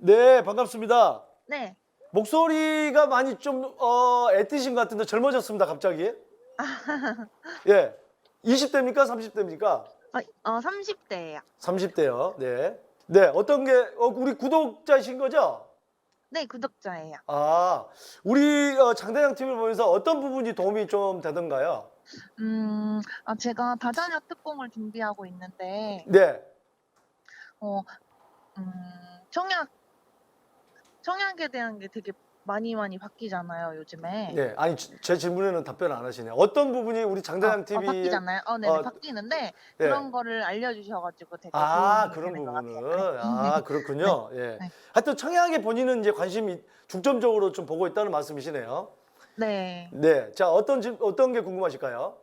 네, 반갑습니다. 네. 목소리가 많이 좀 애띠신 것 같은데 젊어졌습니다, 갑자기. 예. 20대입니까? 30대입니까? 30대예요. 30대요. 네. 네, 어떤 게 우리 구독자이신 거죠? 네, 구독자예요. 아, 우리 장대장 TV를 보면서 어떤 부분이 도움이 좀 되던가요? 제가 다자녀 특공을 준비하고 있는데 네. 어 음 청약 청약에 대한 게 되게 많이 바뀌잖아요, 요즘에. 네. 아니, 제 질문에는 답변 안 하시네요. 어떤 부분이 우리 장대장 TV의 바뀌잖아요. 네네. 바뀌는데 예. 그런 거를 알려주셔 가지고 되게 아, 도움이 그런 되는 것 같아요. 부분을. 네. 아, 네. 그렇군요. 예. 네. 하여튼 청약에 본인은 이제 관심이 중점적으로 좀 보고 있다는 말씀이시네요. 네. 네. 자, 어떤 게 궁금하실까요?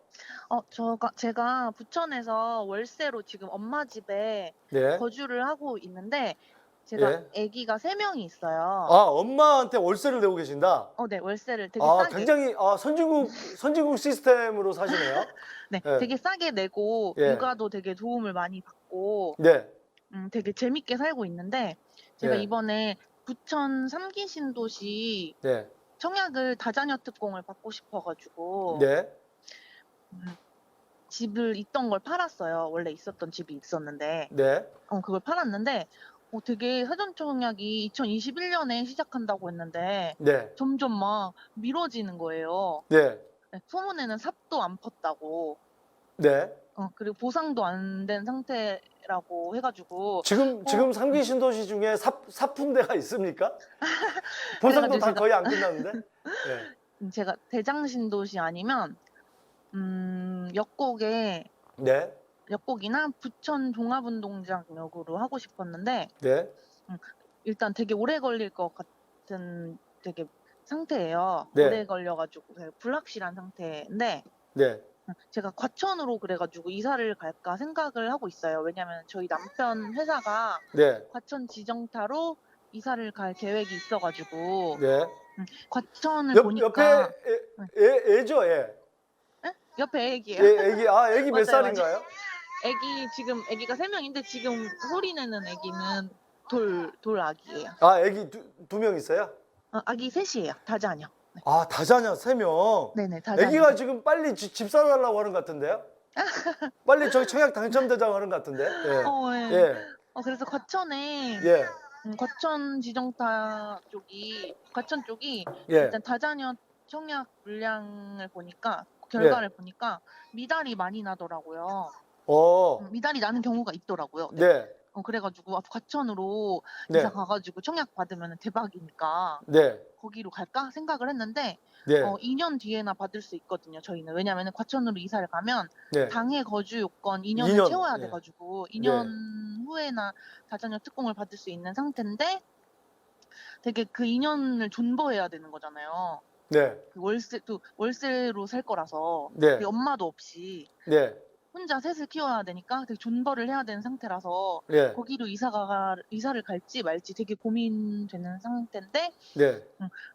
제가 부천에서 월세로 지금 엄마 집에 네. 거주를 하고 있는데 제가 예. 아기가 3 명이 아, 있어요. 엄마한테 월세를 내고 계신다. 네. 월세를 되게 아, 싸게. 굉장히 선진국 시스템으로 사시네요. 네. 예. 되게 싸게 내고 예. 육아도 되게 도움을 많이 받고 네. 되게 재밌게 살고 있는데 제가 예. 이번에 부천 3기 신도시 네. 청약을 다자녀 특공을 받고 싶어 가지고 네. 음 집을 있던 걸 팔았어요. 원래 있었던 집이 있었는데 네. 그걸 팔았는데 되게 사전 청약이 2021 년에 시작한다고 했는데 네. 점점 막 미뤄지는 거예요. 네. 네. 소문에는 삽도 안 텄다고. 네. 그리고 보상도 안 된 상태라고 해 가지고 지금 삼기 신도시 중에 사푼 데가 있습니까? 그래 보상도 가지고 다 거의 안 끝났는데? 예. 제가 대장 신도시 아니면 역곡에 네. 역곡이나 부천 종합운동장역으로 하고 싶었는데 네. 음 일단 되게 오래 걸릴 것 같은 되게 상태예요. 네. 오래 걸려 가지고 되게 불확실한 상태인데 네. 제가 과천으로 그래 가지고 이사를 갈까 생각을 하고 있어요. 왜냐면 저희 남편 회사가 네. 과천 지정타로 이사를 갈 계획이 있어 가지고 네. 과천을 옆에 보니까 네. 애죠, 애. 예? 옆에 애기예요. 애기 몇 맞아요, 맞아요. 살인가요? 지금 애기가 3 명인데 지금 소리 내는 애기는 돌 아기예요. 아, 애기 두 명 있어요? 아기 셋 이에요. 다자녀. 네. 아, 다자녀 3명. 네네. 다자녀 애기가 셋. 지금 빨리 집 사달라고 하는 것 같은데요? 빨리 저기 청약 당첨되자고 하는 것 같은데? 예. 예. 예. 그래서 과천에 예. 과천 지정타 쪽이 과천 쪽이 예. 일단 다자녀 청약 물량을 보니까 예. 결과를 보니까 미달이 많이 나더라고요. 어. 미달이 나는 경우가 있더라고요. 네. 네. 그래 가지고 과천으로 이사 네. 가 가지고 청약 받으면은 대박이니까 네. '거기로 갈까?' 생각을 했는데 네. 2년 뒤에나 받을 수 있거든요, 저희는. 왜냐면은 과천으로 이사를 가면 네. 당해 거주 요건 2 년을 2년. 채워야 돼 예. 가지고 2년 네. 후에나 다자녀 특공을 받을 수 있는 상태인데 되게 그 2 년을 존버해야 되는 거잖아요. 네. 월세로 살 거라서. 네. 그리고 엄마도 없이 네. 혼자 셋을 키워야 되니까 되게 존버를 해야 되는 상태라서 네. 거기로 이사를 갈지 말지 되게 고민되는 상태인데 네.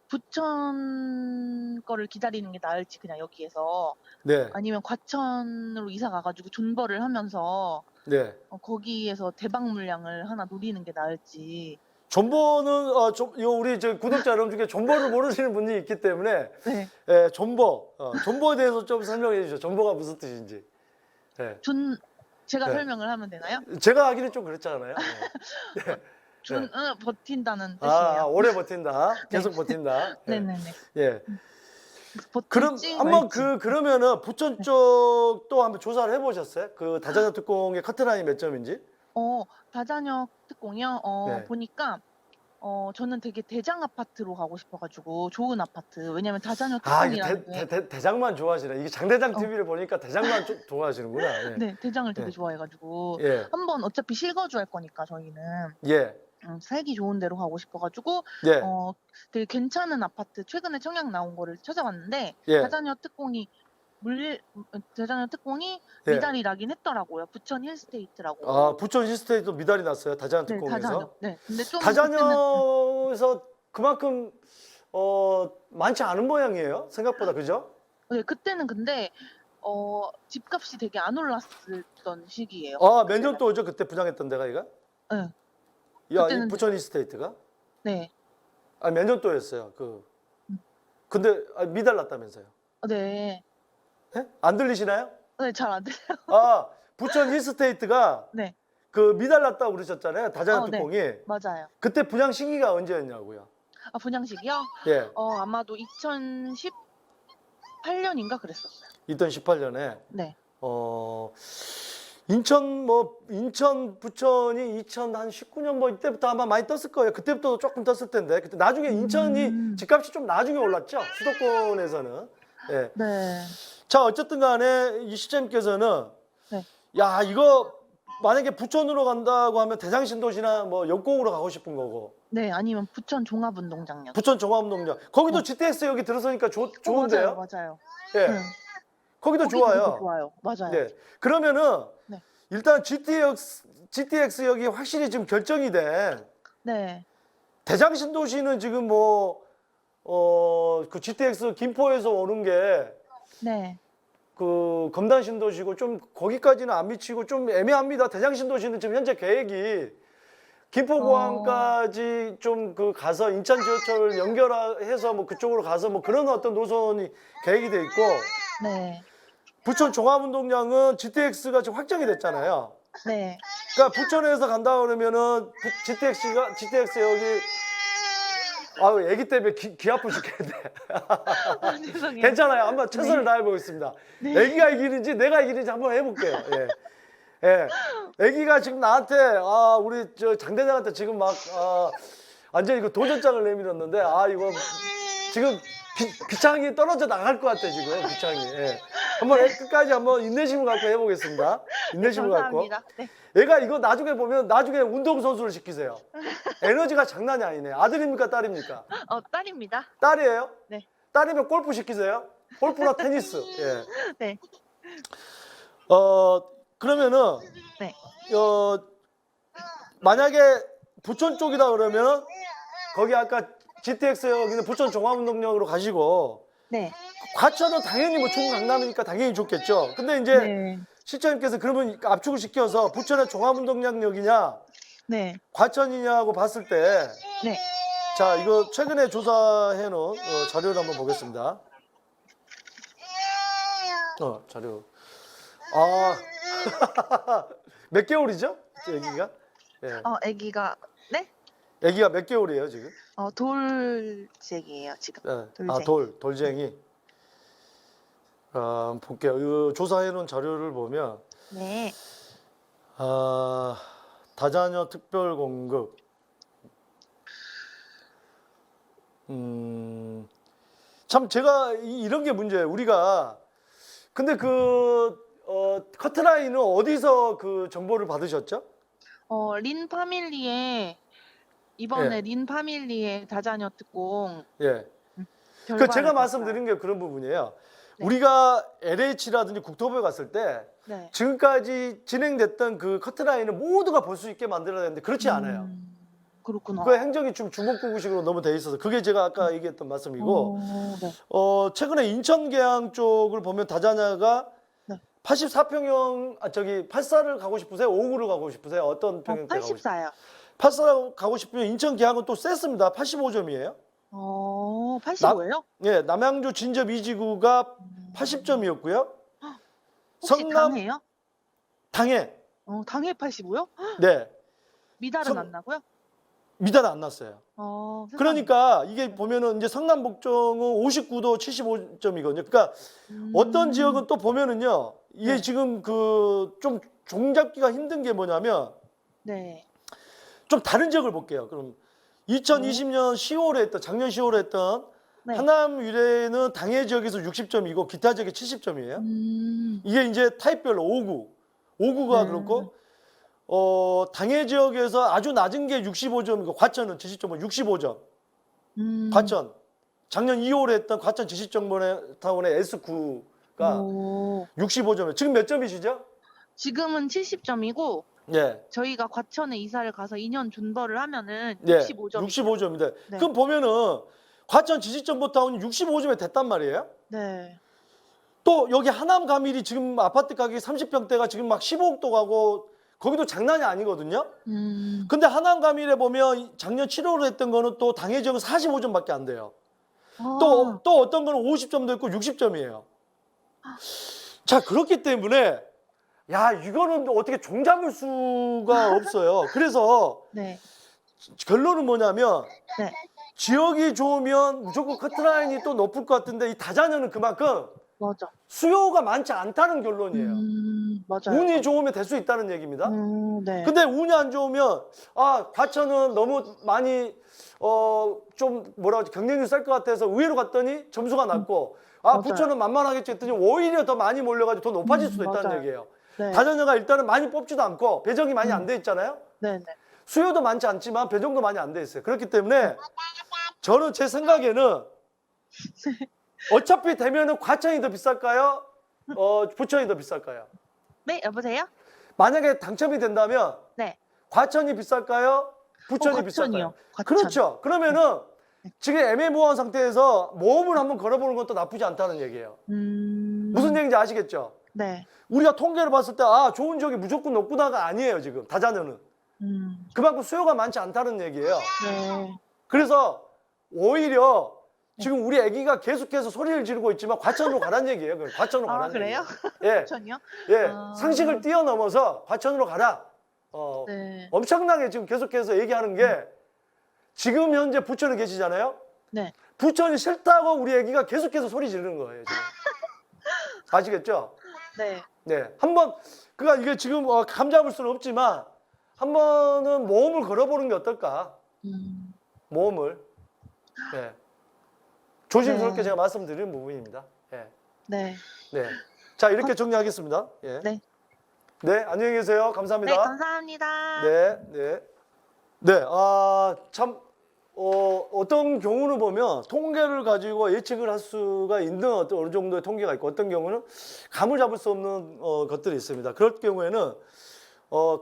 부천 거를 기다리는 게 나을지 그냥 여기에서 네. 아니면 과천으로 이사 가 가지고 존버를 하면서 네. 거기에서 대박 물량을 하나 노리는 게 나을지. 존버는 우리 저 구독자 여러분 중에 존버를 모르시는 분이 있기 때문에 네. 예, 존버에 대해서 좀 설명해 주시죠. 존버가 무슨 뜻인지. 예. 제가 예. 설명을 하면 되나요? 제가 하기는 좀 그렇잖아요. 예. 예. 버틴다는 아, 뜻이에요. 오래 버틴다. 네. 계속 버틴다. 예. 네네네. 예. 그럼 버틸지 한번 말지. 그러면은 부천 네. 쪽도 한번 조사를 해 보셨어요? 그 다자녀 특공의 커트라인이 몇 점인지? 다자녀 특공이요? 네. 보니까 저는 되게 대장 아파트로 가고 싶어 가지고 좋은 아파트. 왜냐면 다자녀 아, 이게 특공이라는 게 대장만 좋아하시네. 이게 장대장 어 TV를 보니까 대장만 좀 좋아하시는구나. 예. 네. 대장을 되게 예. 좋아해 가지고 예. 한번 어차피 실거주할 거니까 저희는 예. 살기 좋은 데로 가고 싶어 가지고 예. 되게 괜찮은 아파트 최근에 청약 나온 거를 찾아봤는데 예. 다자녀 특공이 예. 미달이 나긴 했더라고요. 부천 아, 힐스테이트라고. 부천 시스테이도 미달이 났어요. 다자녀 네. 다자녀. 특공에서. 네. 근데 좀 그때는 다자녀에서 그만큼 많지 않은 모양이에요. 생각보다. 그죠? 네. 그때는 근데 집값이 되게 안 올랐었던 시기예요. 아, 몇 그때는. 년도 오죠? 그때 분양했던 데가 이가? 예. 야, 이 그때는 부천 이스테이트가? 네. 아, 몇 년도였어요? 음. 근데 미달났다면서요? 네. 예? 안 들리시나요? 네, 잘 안 들려요. 아, 부천 힐스테이트가 네. 그 미달났다고 그러셨잖아요. 다자녀 네. 특공이. 맞아요. 그때 분양 시기가 언제였냐고요? 아, 분양식이요? 예. 아마도 2018년인가 그랬었어요. 2018년에 네. 인천 부천이 2019년 뭐 이때부터 아마 많이 떴을 거예요. 그때부터 조금 떴을 텐데. 그때 나중에 인천이 집값이 좀 나중에 올랐죠. 수도권에서는. 예. 네. 자, 어쨌든 간에 이 시장님께서는 네. 야, 이거 만약에 부천으로 간다고 하면 대장신도시나 뭐 역곡으로 가고 싶은 거고. 네, 아니면 부천 종합운동장역. 부천 종합운동장. 거기도 네. GTX 여기 들어서니까 좋은데요? 맞아요, 맞아요. 예. 네. 거기도 거기도 좋아요. 되게 좋아요. 맞아요. 네. 그러면은 네. 일단 GTX역이 확실히 지금 결정이 된 네. 대장신도시는 지금 그 GTX 김포에서 오는 게 네. 그 검단신도시고 좀 거기까지는 안 미치고 좀 애매합니다. 대장신도시는 지금 현재 계획이 김포공항까지 좀 그 가서 인천 지하철 연결해서 뭐 그쪽으로 가서 뭐 그런 어떤 노선이 계획이 돼 있고 네. 부천 종합운동장은 GTX가 지금 확정이 됐잖아요. 네. 그러니까 부천에서 간다 그러면은 GTX 여기 아유 애기 때문에 귀 아프 죽겠네. 아, 죄송해요. 괜찮아요. 한번 최선을 네. 다해 보겠습니다. 네. 애기가 이기는지 내가 이기는지 한번 해볼게요. 예. 예. 애기가 지금 나한테 우리 저 장대장한테 지금 막 완전히 그 도전장을 내밀었는데 이거 지금 비창이 떨어져 나갈 것 같아 지금 비창이. 예. 한번 끝까지 한번 인내심을 갖고 해보겠습니다. 인내심을 갖고. 감사합니다. 네. 얘가 이거 나중에 보면 나중에 운동선수를 시키세요. 에너지가 장난이 아니네. 아들입니까 딸입니까? 딸입니다. 딸이에요? 네. 딸이면 골프 시키세요? 골프나 테니스. 예. 네. 그러면은 네. 만약에 부천 쪽이다 그러면 거기 아까 GTX 여기는 부천 종합운동역으로 가시고 네. 과천은 당연히 뭐 충북 강남이니까 당연히 좋겠죠. 근데 이제 네. 실장님께서 그러면 압축을 시켜서 부천의 종합운동장역이냐 네. 과천이냐고 봤을 때 네. 자, 이거 최근에 조사해 놓은 자료를 한번 보겠습니다. 자료. 몇 개월이죠? 애기가? 예. 아기가 네? 애기가 몇 개월이에요, 지금? 돌쟁이에요, 지금. 예. 돌쟁이. 돌쟁이. 볼게요. 이 조사해 놓은 자료를 보면 네. 다자녀 특별 공급. 참 제가 이런 게 문제예요. 우리가 근데 커트라인은 어디서 그 정보를 받으셨죠? 린 파밀리에 이번에 예. 린 파밀리에 다자녀 특공 예. 결과를 제가 봤어요. 말씀드린 게 그런 부분이에요. 네. 우리가 LH라든지 국토부에 갔을 때 네. 지금까지 진행됐던 그 커트라인을 모두가 볼 수 있게 만들어야 되는데 그렇지 않아요. 그렇구나. 그 행정이 좀 주먹구구식으로 너무 돼 있어서 그게 제가 아까 얘기했던 말씀이고 네. 최근에 인천 계양 쪽을 보면 다자녀가 네. 84평형 84를 가고 싶으세요? 59를 가고 싶으세요? 어떤 평형대 가고 싶으세요? 84요. 84를 가고 싶으면 인천 계양은 또 셌습니다. 85점이에요. 85예요? 예, 남양주 진접 2지구가 80점이었고요. 혹시 당해요? 당해. 당해 85요? 네. 미달은 안 나고요? 미달 안 났어요. 세상에. 그러니까 이게 보면은 이제 성남 복정은 59도 75점이거든요. 그러니까 어떤 지역은 또 보면은요. 이게 네. 지금 그 좀 종잡기가 힘든 게 뭐냐면 네. 좀 다른 지역을 볼게요. 그럼 2020년 10월에 했던 작년 10월에 했던 네. 하남 위례는 당해 지역에서 60점이고 기타 지역이 70점이에요. 이게 이제 타입별로 5구가 네. 그렇고 당해 지역에서 아주 낮은 게 65점이고 과천은 지식정보 65점. 과천 작년 2월에 했던 과천 지식정보타운의 S9가 65점이에요. 지금 몇 점이시죠? 지금은 70점이고 네. 저희가 과천에 이사를 가서 2년 존버를 하면은 네. 65점. 65점인데 네. 그럼 보면은 과천 지식정보타운이 65점에 됐단 말이에요. 네. 또 여기 하남 가밀이 지금 아파트 가격이 30평대가 지금 막 15억도 가고 거기도 장난이 아니거든요. 근데 하남감일에 보면 작년 7월에 했던 거는 또 당해 지역은 45점밖에 안 돼요. 또 어떤 거는 50점도 있고 60점이에요. 자, 그렇기 때문에 야, 이거는 어떻게 종잡을 수가 없어요. 그래서 네. 결론은 뭐냐면 네. 지역이 좋으면 무조건 커트라인이 또 높을 것 같은데 이 다자녀는 그만큼 맞아. 수요가 많지 않다는 결론이에요. 맞아요. 운이 좋으면 될 수 있다는 얘기입니다. 네. 근데 운이 안 좋으면 아, 과천은 너무 많이 좀 뭐라 하지 경쟁률 셀 것 같아서 의외로 갔더니 점수가 낮고 아, 맞아요. 부천은 만만하겠지 했더니 오히려 더 많이 몰려가지고 더 높아질 수도 있다는 맞아요. 얘기예요. 네. 다자녀가 일단은 많이 뽑지도 않고 배정이 많이 안 돼 있잖아요. 네네. 수요도 많지 않지만 배정도 많이 안 돼 있어요. 그렇기 때문에 저는 제 생각에는 어차피 되면은 과천이 더 비쌀까요? 부천이 더 비쌀까요? 네, 여보세요? 만약에 당첨이 된다면 네. 과천이 비쌀까요? 부천이 과천이요. 비쌀까요? 과천. 그렇죠. 그러면은 지금 애매모호한 상태에서 모험을 한번 걸어보는 것도 나쁘지 않다는 얘기예요. 무슨 얘기인지 아시겠죠? 네. 우리가 통계를 봤을 때 아, 좋은 지역이 무조건 높구나가 아니에요. 지금 다자녀는. 그만큼 수요가 많지 않다는 얘기예요. 네. 그래서 오히려 지금 우리 애기가 계속해서 소리를 지르고 있지만 과천으로 가라는 얘기예요. 과천으로 가라는 그래요? 얘기예요. 예. 과천이요? 예. 아. 상식을 뛰어넘어서 과천으로 가라. 네. 엄청나게 지금 계속해서 얘기하는 게 지금 현재 부천에 계시잖아요. 네. 부천이 싫다고 우리 애기가 계속해서 소리 지르는 거예요. 지금. 아시겠죠? 네. 네. 한번 그러니까 이게 지금 감 잡을 수는 없지만 한 번은 모험을 걸어보는 게 어떨까? 모험을. 네. 조심스럽게 네. 제가 말씀드리는 부분입니다. 예. 네. 네. 자, 이렇게 정리하겠습니다. 예. 네. 네, 안녕히 계세요. 네, 감사합니다. 감사합니다. 네, 네. 네, 참, 어떤 경우는 보면 통계를 가지고 예측을 할 수가 있는 어느 정도의 통계가 있고 어떤 경우는 감을 잡을 수 없는 것들이 있습니다. 그럴 경우에는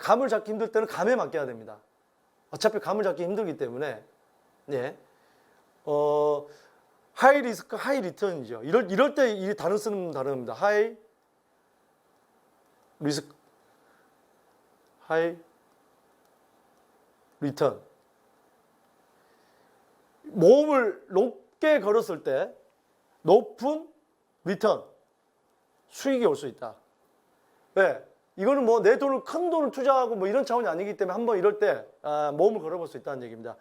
감을 잡기 힘들 때는 감에 맡겨야 됩니다. 어차피 감을 잡기 힘들기 때문에, 예. 하이 리스크, 하이 리턴이죠. 이럴 때 이 단어 쓰는 단어입니다. 하이 리스크, 하이 리턴. 모험을 높게 걸었을 때 높은 리턴, 수익이 올 수 있다. 왜? 이거는 뭐 내 돈을 큰 돈을 투자하고 뭐 이런 차원이 아니기 때문에 한번 이럴 때 모험을 걸어볼 수 있다는 얘기입니다.